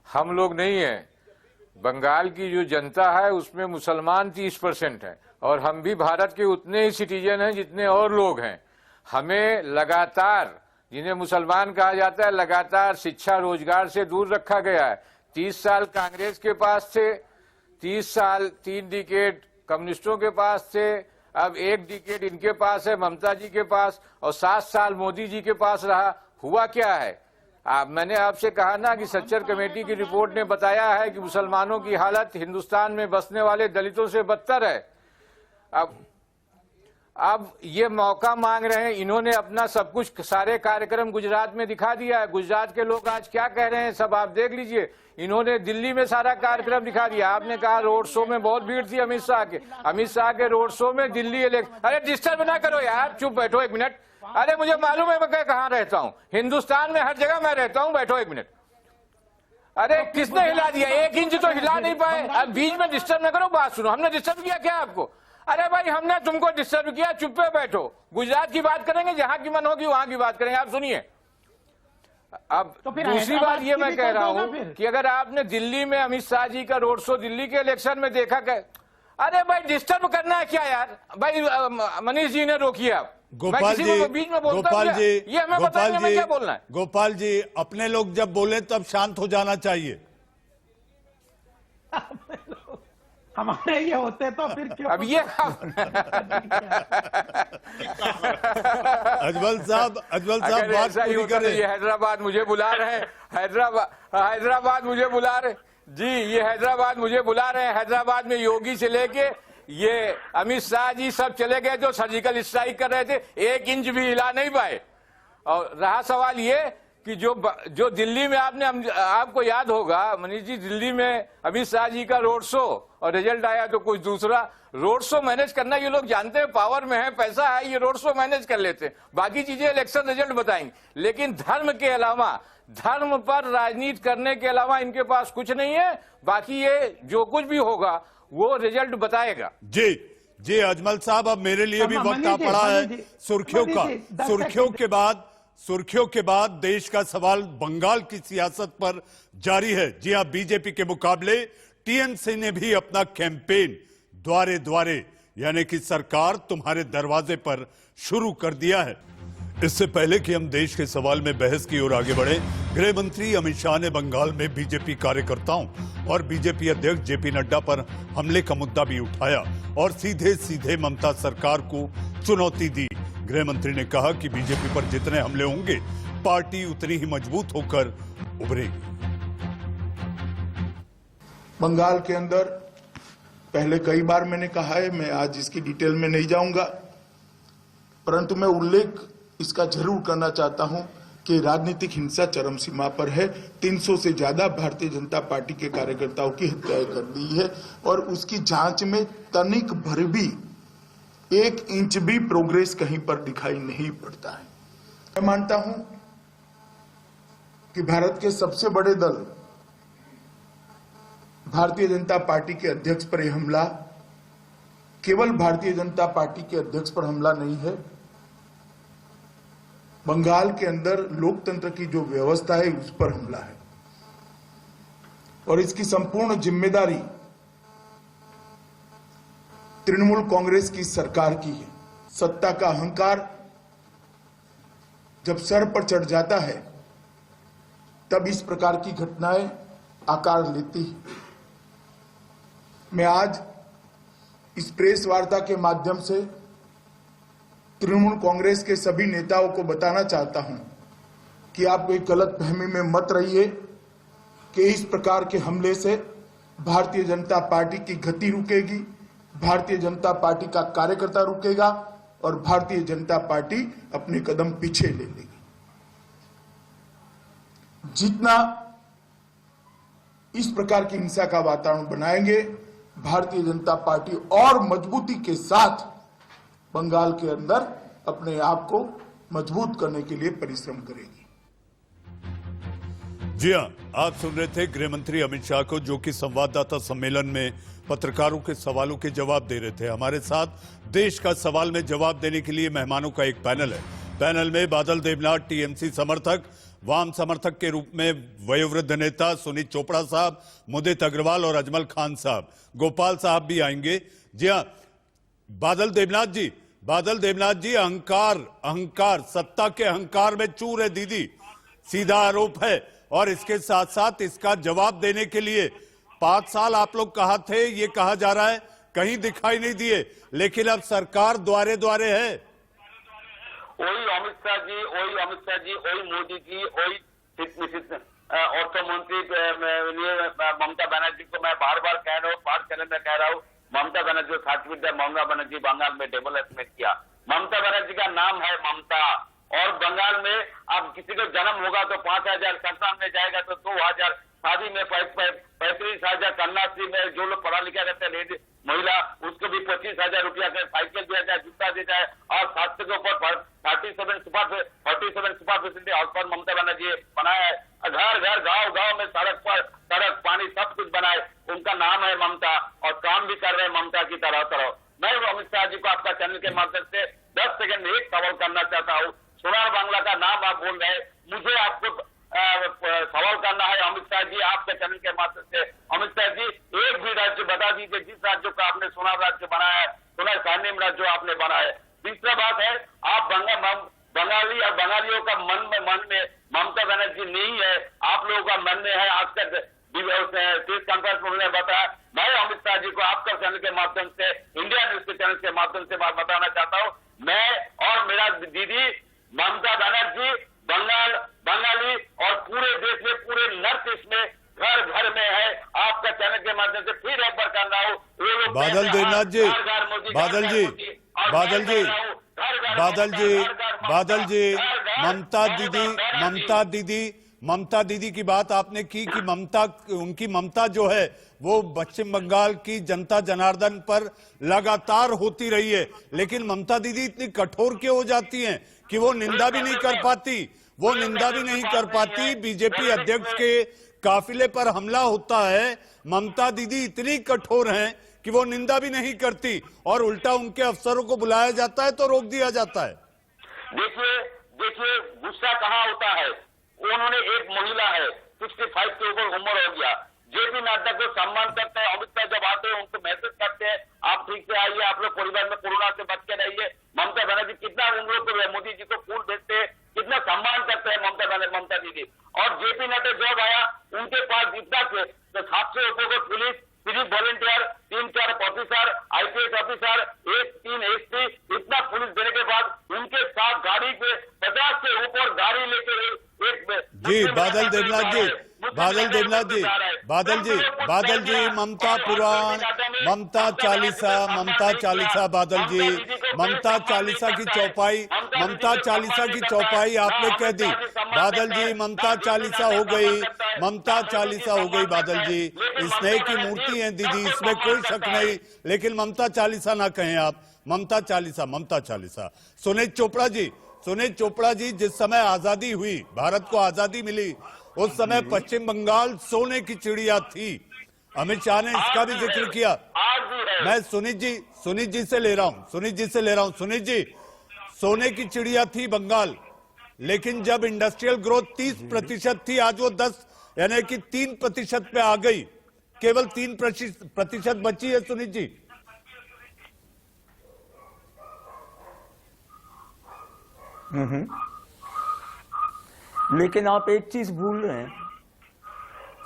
हम लोग नहीं है। बंगाल की जो जनता है उसमें मुसलमान 30% है और हम भी भारत के उतने ही सिटीजन हैं जितने और लोग हैं। हमें लगातार, जिन्हें मुसलमान कहा जाता है, लगातार शिक्षा रोजगार से दूर रखा गया है। 30 साल कांग्रेस के पास थे, 30 साल 3 डिकेड कम्युनिस्टों के पास थे, अब 1 डिकेड इनके पास है, ममता जी के पास, और 7 साल मोदी जी के पास रहा। हुआ क्या है? मैंने आपसे कहा ना कि सच्चर कमेटी की रिपोर्ट ने बताया है कि मुसलमानों की हालत हिंदुस्तान में बसने वाले दलितों से बदतर है। अब ये मौका मांग रहे हैं। इन्होंने अपना सब कुछ, सारे कार्यक्रम गुजरात में दिखा दिया है। गुजरात के लोग आज क्या कह रहे हैं सब आप देख लीजिए। इन्होंने दिल्ली में सारा कार्यक्रम दिखा दिया। आपने कहा रोड शो में बहुत भीड़ थी अमित शाह के रोड शो में दिल्ली अरे डिस्टर्ब ना करो यार, चुप बैठो 1 मिनट। अरे मुझे मालूम है मैं कहाँ रहता हूँ, हिंदुस्तान में हर जगह मैं रहता हूँ, बैठो 1 मिनट। अरे किसने हिला दिया? 1 इंच तो हिला नहीं पाए। अब बीच में डिस्टर्ब ना करो, बात सुनो। हमने डिस्टर्ब किया क्या आपको? अरे भाई हमने तुमको डिस्टर्ब किया, चुप पे बैठो। गुजरात की बात करेंगे, जहां की मन होगी वहां की बात करेंगे। आप सुनिए। अब तो दूसरी बात ये मैं कह रहा हूं कि अगर आपने दिल्ली में अमित शाह जी का रोड शो दिल्ली के इलेक्शन में देखा, अरे भाई डिस्टर्ब करना है क्या यार? भाई मनीष जी ने रोकिए आप। गोपाल जी, बीच में गोपाल जी, ये हमें बताइए मैं क्या बोलना है। गोपाल जी, अपने लोग जब बोले तब शांत हो जाना चाहिए। हमारे ये होते तो फिर क्यों? अब ये अजमल साहब बात पूरी करें। ये हैदराबाद मुझे बुला रहे हैं, हैदराबाद मुझे बुला रहे जी, ये हैदराबाद मुझे बुला रहे हैं। हैदराबाद में योगी से लेके ये अमित शाह जी सब चले गए जो सर्जिकल स्ट्राइक कर रहे थे, 1 इंच भी हिला नहीं पाए। और रहा सवाल ये कि जो दिल्ली में आपको याद होगा मनीष जी, दिल्ली में अमित शाह जी का रोड शो और रिजल्ट आया तो कुछ दूसरा। रोड शो मैनेज करना ये लोग जानते हैं, पावर में है, पैसा है, ये रोड शो मैनेज कर लेते हैं। बाकी चीजें इलेक्शन रिजल्ट बताएंगे, लेकिन धर्म के अलावा, धर्म पर राजनीति करने के अलावा इनके पास कुछ नहीं है। बाकी ये जो कुछ भी होगा वो रिजल्ट बताएगा। जी जी अजमल साहब, अब मेरे लिए भी वक्त आ पड़ा है सुर्खियों का। सुर्खियों के बाद देश का सवाल बंगाल की सियासत पर जारी है। जी हां, बीजेपी के मुकाबले टीएमसी ने भी अपना कैंपेन द्वारे द्वारे यानी कि सरकार तुम्हारे दरवाजे पर शुरू कर दिया है। इससे पहले कि हम देश के सवाल में बहस की ओर आगे बढ़े, गृह मंत्री अमित शाह ने बंगाल में बीजेपी कार्यकर्ताओं और बीजेपी अध्यक्ष जेपी नड्डा पर हमले का मुद्दा भी उठाया और सीधे सीधे ममता सरकार को चुनौती दी। गृह मंत्री ने कहा कि बीजेपी पर जितने हमले होंगे पार्टी उतनी ही मजबूत होकर उभरेगी। बंगाल के अंदर पहले कई बार मैंने कहा है, मैं आज इसकी डिटेल में नहीं जाऊंगा, परंतु मैं उल्लेख इसका जरूर करना चाहता हूं कि राजनीतिक हिंसा चरम सीमा पर है। 300 से ज्यादा भारतीय जनता पार्टी के कार्यकर्ताओं की हत्याएं कर दी है और उसकी जांच में तनिक भर भी 1 इंच भी प्रोग्रेस कहीं पर दिखाई नहीं पड़ता है। मैं मानता हूं कि भारत के सबसे बड़े दल भारतीय जनता पार्टी के अध्यक्ष पर यह हमला केवल भारतीय जनता पार्टी के अध्यक्ष पर हमला नहीं है, बंगाल के अंदर लोकतंत्र की जो व्यवस्था है उस पर हमला है और इसकी संपूर्ण जिम्मेदारी तृणमूल कांग्रेस की सरकार की है। सत्ता का अहंकार जब सर पर चढ़ जाता है तब इस प्रकार की घटनाएं आकार लेती है। मैं आज इस प्रेस वार्ता के माध्यम से तृणमूल कांग्रेस के सभी नेताओं को बताना चाहता हूं कि आप कोई गलतफहमी में मत रहिए कि इस प्रकार के हमले से भारतीय जनता पार्टी की गति रुकेगी, भारतीय जनता पार्टी का कार्यकर्ता रुकेगा और भारतीय जनता पार्टी अपने कदम पीछे ले लेगी। जितना इस प्रकार की हिंसा का वातावरण बनाएंगे, भारतीय जनता पार्टी और मजबूती के साथ बंगाल के अंदर अपने आप को मजबूत करने के लिए परिश्रम करेगी। जी हां, आप सुन रहे थे गृह मंत्री अमित शाह को, जो कि संवाददाता सम्मेलन में पत्रकारों के सवालों के जवाब दे रहे थे। हमारे साथ देश का सवाल में जवाब देने के लिए मेहमानों का एक पैनल है। पैनल में बादल देवनाथ, टीएमसी समर्थक, वाम समर्थक के रूप में वयोवृद्ध नेता सुनीत चोपड़ा साहब, मुदित अग्रवाल और अजमल खान साहब, गोपाल साहब भी आएंगे। जी हां, बादल देवनाथ जी, अहंकार, सत्ता के अहंकार में चूर है दीदी, सीधा आरोप है। और इसके साथ साथ इसका जवाब देने के लिए 5 साल आप लोग कहा थे, ये कहा जा रहा है, कहीं दिखाई नहीं दिए, लेकिन अब सरकार द्वारे द्वारे है। वही अमित शाह जी, वही मोदी जी, वही अर्थ मंत्री ममता बनर्जी को मैं बार बार कह रहा हूँ, 5 चैनल में कह रहा हूँ, ममता बनर्जी छात्रवृत्ति ममता बनर्जी बंगाल में डेवलपमेंट किया। ममता बनर्जी का नाम है ममता, और बंगाल में अब किसी को जन्म होगा तो 5,000, संतान में जाएगा तो 2,000, शादी में 35,000, कन्याश्री में जो लोग पढ़ा लिखा रहते हैं महिला, उसको भी 25,000 रुपया का साइकिल दिया जाए, जूता दिया जाए, और स्वास्थ्य के ऊपर 47 super facility house Mamata Banerjee बनाया है। घर घर गांव में सड़क पानी सब कुछ बनाए। उनका नाम है ममता, और काम भी कर रहे हैं ममता की तरह। मैं अमित शाह जी को आपका चैनल के माध्यम से 10 सेकंड में एक सवाल करना चाहता हूँ। सोनार बांग्ला का नाम आप बोल रहे हैं, मुझे आपको सवाल करना है अमित शाह जी, आपके चैनल के माध्यम से। अमित शाह जी, एक भी राज्य बता दीजिए जिस राज्य को आपने सोनार राज्य बनाया है, सोनार स्वर्णिम राज्य आपने बनाया है। तीसरा बात है, आप बंगाली और बंगालियों का मन में ममता बनर्जी नहीं है, आप लोगों का मन में है। आज तक प्रेस कॉन्फ्रेंस में उन्होंने बताया। मैं अमित शाह जी को आपका चैनल के माध्यम से, इंडिया न्यूज के चैनल के माध्यम से बात बताना चाहता हूँ, मैं और मेरा दीदी ममता बनर्जी बंगाली और पूरे देश में, पूरे नॉर्थ ईस्ट में घर घर में है। आपका चैनल के माध्यम से फिर एक बार कर रहा हूँ, बादल देवनाथ जी, बादल जी, ममता दीदी की बात आपने की कि उनकी ममता जो है वो पश्चिम बंगाल की जनता जनार्दन पर लगातार होती रही है, लेकिन ममता दीदी इतनी कठोर क्यों हो जाती हैं कि वो निंदा भी नहीं कर पाती। बीजेपी अध्यक्ष के काफिले पर हमला होता है, ममता दीदी इतनी कठोर हैं कि वो निंदा भी नहीं करती, और उल्टा उनके अफसरों को बुलाया जाता है तो रोक दिया जाता है। देखिए गुस्सा कहाँ होता है। उन्होंने, एक महिला है, 65 के ऊपर उम्र हो गया, जेपी नड्डा को सम्मान करते हैं। अमित शाह जब आते हैं उनको मैसेज करते हैं, आप ठीक से आइए, आप लोग परिवार में कोरोना से बच के रहिए। ममता बनर्जी कितना उन लोगों को, मोदी जी को फूल भेजते हैं, कितना सम्मान करते हैं ममता दीदी। और जेपी नड्डा जब आया, उनके पास जितना 700 ऊपर police, civil volunteer, 3-4 officer, IPS officer, 1-3 SP, इतना पुलिस देने के बाद उनके साथ गाड़ी पे 50 से ऊपर गाड़ी लेके जी बादल देवनाथ जी, ममता पुराण, ममता चालीसा बादल जी, ममता चालीसा की चौपाई आपने कह दी बादल जी। ममता चालीसा हो गई बादल जी, स्नेह की मूर्ति है दीदी, इसमें कोई शक नहीं, लेकिन ममता चालीसा ना कहें आप, ममता चालीसा। सुनीत चोपड़ा जी, जिस समय आजादी हुई, भारत को आजादी मिली, उस समय पश्चिम बंगाल सोने की चिड़िया थी। अमित शाह ने इसका भी जिक्र किया। मैं सुनीत जी से ले रहा हूं। सुनीत जी, सोने की चिड़िया थी बंगाल, लेकिन जब इंडस्ट्रियल ग्रोथ 30% थी, आज वो 10 यानी कि 3% पे आ गई, केवल 3% बची है। सुनीत जी, लेकिन आप एक चीज भूल रहे हैं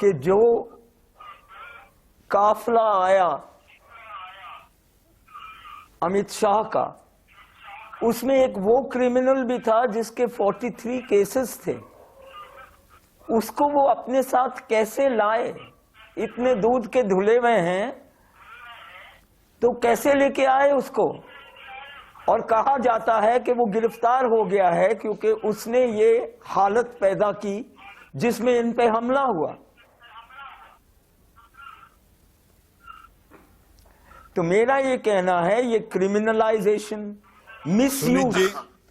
कि जो काफिला आया अमित शाह का, उसमें एक वो क्रिमिनल भी था जिसके 43 केसेस थे, उसको वो अपने साथ कैसे लाए? इतने दूध के धुले हुए हैं तो कैसे लेके आए उसको? और कहा जाता है कि वो गिरफ्तार हो गया है क्योंकि उसने ये हालत पैदा की जिसमें इन पे हमला हुआ। तो मेरा ये कहना है, ये criminalisation, misuse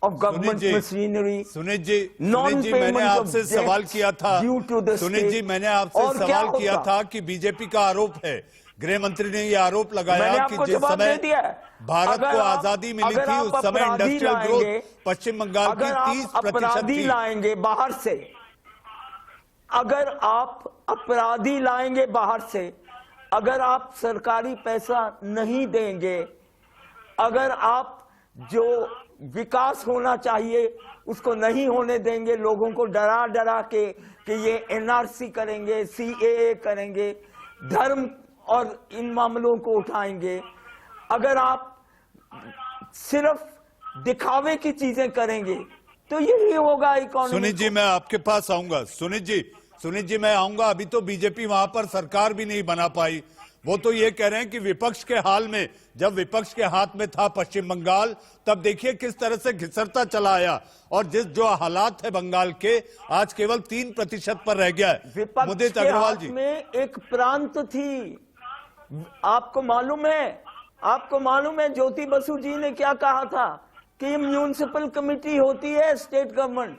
of government machinery, Sunit ji, मैंने आपसे सवाल किया था, सुनीत जी मैंने आपसे सवाल किया था कि बीजेपी का आरोप है, गृह मंत्री ने यह आरोप लगाया कि जिस समय भारत को आजादी मिली थी उस समय इंडस्ट्रियल ग्रोथ पश्चिम बंगाल की 30% थी। लाएंगे बाहर से, अगर आप अपराधी लाएंगे बाहर से, अगर आप सरकारी पैसा नहीं देंगे, अगर आप जो विकास होना चाहिए उसको नहीं होने देंगे, लोगों को डरा डरा के कि ये एनआरसी करेंगे, सीएए करेंगे, धर्म और इन मामलों को उठाएंगे, अगर आप सिर्फ दिखावे की चीजें करेंगे तो यही होगा इकोनॉमी। सुनीत जी मैं आपके पास आऊंगा, सुनीत जी मैं आऊंगा। अभी तो बीजेपी वहां पर सरकार भी नहीं बना पाई, वो तो ये कह रहे हैं कि विपक्ष के हाल में, जब विपक्ष के हाथ में था पश्चिम बंगाल, तब देखिए किस तरह से घिसरता चला आया, और जो हालात है बंगाल के, आज केवल 3% पर रह गया है। विपक्ष के हाथ में एक प्रांत थी, आपको मालूम है ज्योति बसु जी ने क्या कहा था कि म्यूनिसिपल कमेटी होती है स्टेट गवर्नमेंट।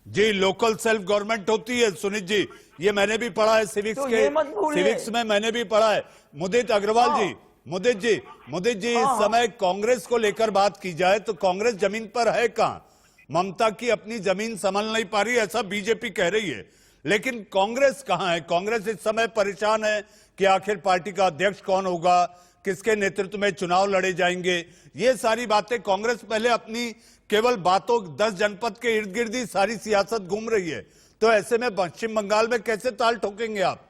जी, लोकल सेल्फ गवर्नमेंट होती है सुनीत जी, ये मैंने भी पढ़ा है सिविक्स में मैंने भी पढ़ा है। मुदित अग्रवाल जी, मुदित जी इस समय कांग्रेस को लेकर बात की जाए तो कांग्रेस जमीन पर है कहां? ममता की अपनी जमीन संभाल नहीं पा रही, ऐसा बीजेपी कह रही है, लेकिन कांग्रेस कहां है? कांग्रेस इस समय परेशान है कि आखिर पार्टी का अध्यक्ष कौन होगा, किसके नेतृत्व में चुनाव लड़े जाएंगे, ये सारी बातें कांग्रेस पहले अपनी केवल बातों 10 जनपद के इर्द गिर्द ही सारी सियासत घूम रही है, तो ऐसे में पश्चिम बंगाल में कैसे ताल ठोकेंगे आप?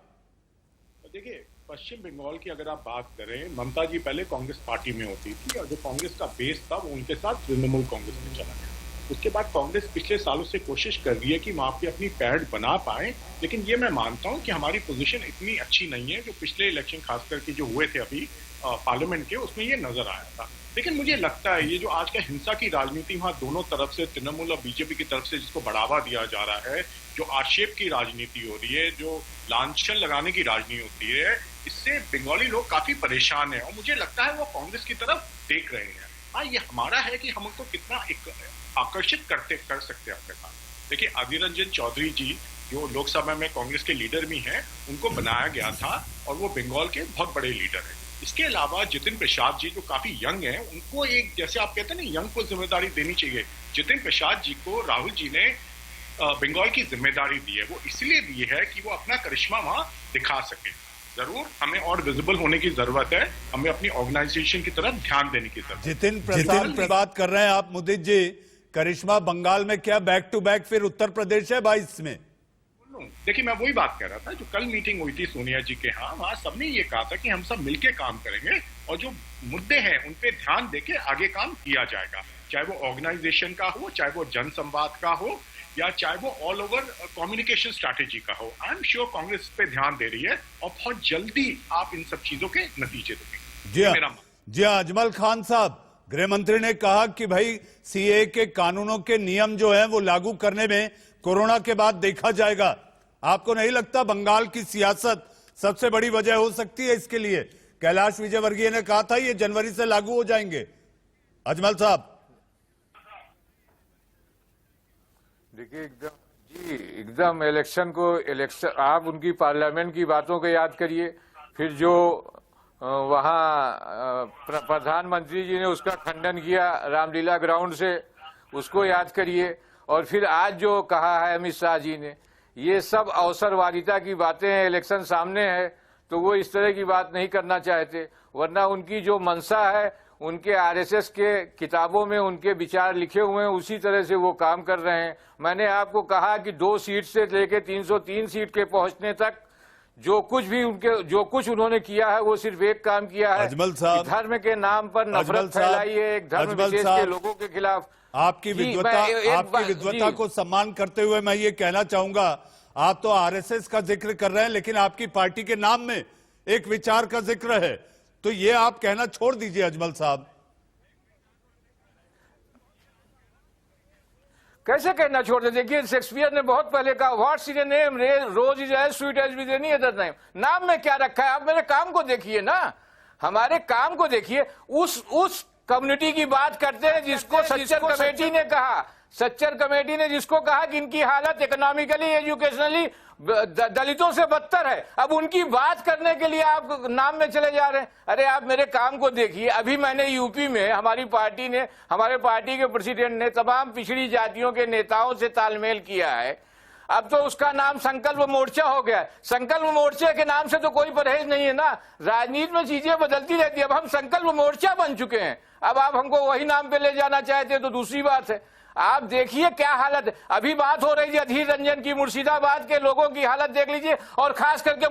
देखिए, पश्चिम बंगाल की अगर आप बात करें, ममता जी पहले कांग्रेस पार्टी में होती थी और जो कांग्रेस का बेस था वो उनके साथ तृणमूल कांग्रेस में चला गया। उसके बाद कांग्रेस पिछले सालों से कोशिश कर रही है कि वहां पे अपनी पैठ बना पाए, लेकिन ये मैं मानता हूं कि हमारी पोजीशन इतनी अच्छी नहीं है। जो पिछले इलेक्शन खास करके जो हुए थे अभी पार्लियामेंट के, उसमें ये नजर आया था। लेकिन मुझे लगता है ये जो आज का हिंसा की राजनीति वहां दोनों तरफ से, तृणमूल और बीजेपी की तरफ से जिसको बढ़ावा दिया जा रहा है, जो आक्षेप की राजनीति हो रही है, जो लांछन लगाने की राजनीति होती है, इससे बंगाली लोग काफी परेशान है और मुझे लगता है वो कांग्रेस की तरफ देख रहे हैं। हाँ, ये हमारा है कि हम उनको कितना आकर्षित कर सकते हैं अपने साथ। देखिए, अधीर रंजन चौधरी जी जो लोकसभा में कांग्रेस के लीडर भी हैं, उनको बनाया गया था और वो बंगाल के बहुत बड़े लीडर हैं। इसके अलावा जितिन प्रसाद जी जो काफी यंग हैं, उनको एक, जैसे आप कहते हैं ना, यंग को जिम्मेदारी देनी चाहिए। जितिन प्रसाद जी को राहुल जी ने बंगाल की जिम्मेदारी दी है, वो इसलिए दी है कि वो अपना करिश्मा वहां दिखा सके। जरूर हमें और विजिबल होने की जरूरत है, हमें अपनी ऑर्गेनाइजेशन की तरफ ध्यान देने की जरूरत है। जितिन प्रसाद की बात कर रहे हैं आप मुदित जी, करिश्मा बंगाल में क्या बैक टू बैक फिर उत्तर प्रदेश है 22 में? देखिए, मैं वही बात कर रहा था, जो कल मीटिंग हुई थी सोनिया जी के यहाँ, वहां सबने ये कहा था कि हम सब मिलके काम करेंगे और जो मुद्दे हैं उन पे ध्यान देके आगे काम किया जाएगा, चाहे वो ऑर्गेनाइजेशन का हो, चाहे वो जनसंवाद का हो, या चाहे वो ऑल ओवर कम्युनिकेशन स्ट्रैटेजी का हो। आई एम श्योर कांग्रेस इस पे ध्यान दे रही है और बहुत जल्दी आप इन सब चीजों के नतीजे देखेंगे। जी हाँ, अजमल खान साहब, गृह मंत्री ने कहा कि भाई सीए के कानूनों के नियम जो हैं वो लागू करने में कोरोना के बाद देखा जाएगा। आपको नहीं लगता बंगाल की सियासत सबसे बड़ी वजह हो सकती है इसके लिए? कैलाश विजयवर्गीय ने कहा था ये जनवरी से लागू हो जाएंगे। अजमल साहब, देखिए, एकदम इलेक्शन आप उनकी पार्लियामेंट की बातों को याद करिए, फिर जो वहाँ प्रधानमंत्री जी ने उसका खंडन किया रामलीला ग्राउंड से, उसको याद करिए, और फिर आज जो कहा है अमित शाह जी ने, ये सब अवसरवादिता की बातें हैं। इलेक्शन सामने है तो वो इस तरह की बात नहीं करना चाहते, वरना उनकी जो मंशा है, उनके आरएसएस के किताबों में उनके विचार लिखे हुए हैं, उसी तरह से वो काम कर रहे हैं। मैंने आपको कहा कि 2 सीट से लेकर 303 सीट के पहुंचने तक जो कुछ उन्होंने किया है वो सिर्फ एक काम किया है अजमल साहब, कि धर्म के नाम पर अजमल नफरत साहब, फैलाई है एक धर्म अजमल विशेष के साहब, लोगों के खिलाफ। आपकी जी, विद्वता जी। को सम्मान करते हुए मैं ये कहना चाहूंगा, आप तो आरएसएस का जिक्र कर रहे हैं, लेकिन आपकी पार्टी के नाम में एक विचार का जिक्र है, तो ये आप कहना छोड़ दीजिए अजमल साहब। कैसे कहना छोड़ दे? देखिए, शेक्सपियर ने बहुत पहले कहा, what's is a name, rose is as sweet as with any other name. नाम में क्या रखा है? आप मेरे काम को देखिए ना, हमारे काम को देखिए। उस कम्युनिटी की बात करते हैं जिसको सच्चर कमेटी ने कहा, सच्चर कमेटी ने जिसको कहा कि इनकी हालत इकोनॉमिकली, एजुकेशनली दलितों से बदतर है। अब उनकी बात करने के लिए आप नाम में चले जा रहे हैं। अरे आप मेरे काम को देखिए। अभी मैंने यूपी में हमारे पार्टी के प्रेसिडेंट ने तमाम पिछड़ी जातियों के नेताओं से तालमेल किया है। अब तो उसका नाम संकल्प मोर्चा हो गया है। संकल्प मोर्चे के नाम से तो कोई परहेज नहीं है ना। राजनीति में चीजें बदलती रहती है। अब हम संकल्प मोर्चा बन चुके हैं। अब आप हमको वही नाम पे ले जाना चाहते हैं तो दूसरी बात है। आप देखिए क्या हालत है। अभी बात हो रही है अधीर रंजन की, मुर्शिदाबाद के लोगों की हालत देख लीजिए, और खास करके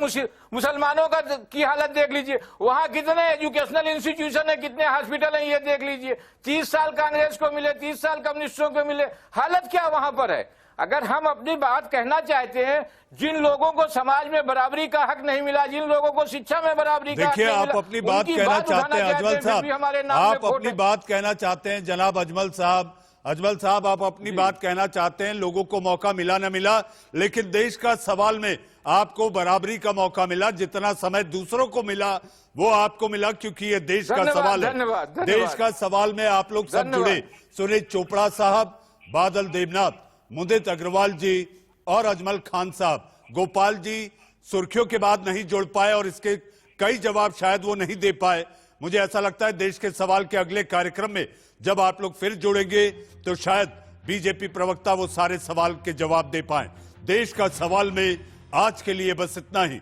मुसलमानों की हालत देख लीजिए। वहां कितने एजुकेशनल इंस्टीट्यूशन है, कितने हॉस्पिटल हैं, ये देख लीजिए। 30 साल कांग्रेस को मिले, 30 साल कम्युनिस्टों को मिले, हालत क्या वहां पर है। अगर हम अपनी बात कहना चाहते हैं, जिन लोगों को समाज में बराबरी का हक नहीं मिला, जिन लोगों को शिक्षा में बराबरी का हक नहीं देखिए, मिला, आप अपनी बात उनकी कहना बात चाहते हैं उठाना अजमल फिर भी हमारे साहब, नाम में आप खोट अपनी है। बात कहना चाहते हैं जनाब अजमल साहब। अजमल साहब, आप अपनी बात कहना चाहते हैं, लोगों को मौका मिला न मिला, लेकिन देश का सवाल में आपको बराबरी का मौका मिला। जितना समय दूसरों को मिला वो आपको मिला, क्योंकि ये देश का सवाल है। धन्यवाद। देश का सवाल में आप लोग सब जुड़े। सुनील चोपड़ा साहब, बादल देवनाथ, मुदित अग्रवाल जी और अजमल खान साहब। गोपाल जी सुर्खियों के बाद नहीं जुड़ पाए और इसके कई जवाब शायद वो नहीं दे पाए। मुझे ऐसा लगता है देश के सवाल के अगले कार्यक्रम में जब आप लोग फिर जुड़ेंगे तो शायद बीजेपी प्रवक्ता वो सारे सवाल के जवाब दे पाए। देश का सवाल में आज के लिए बस इतना ही।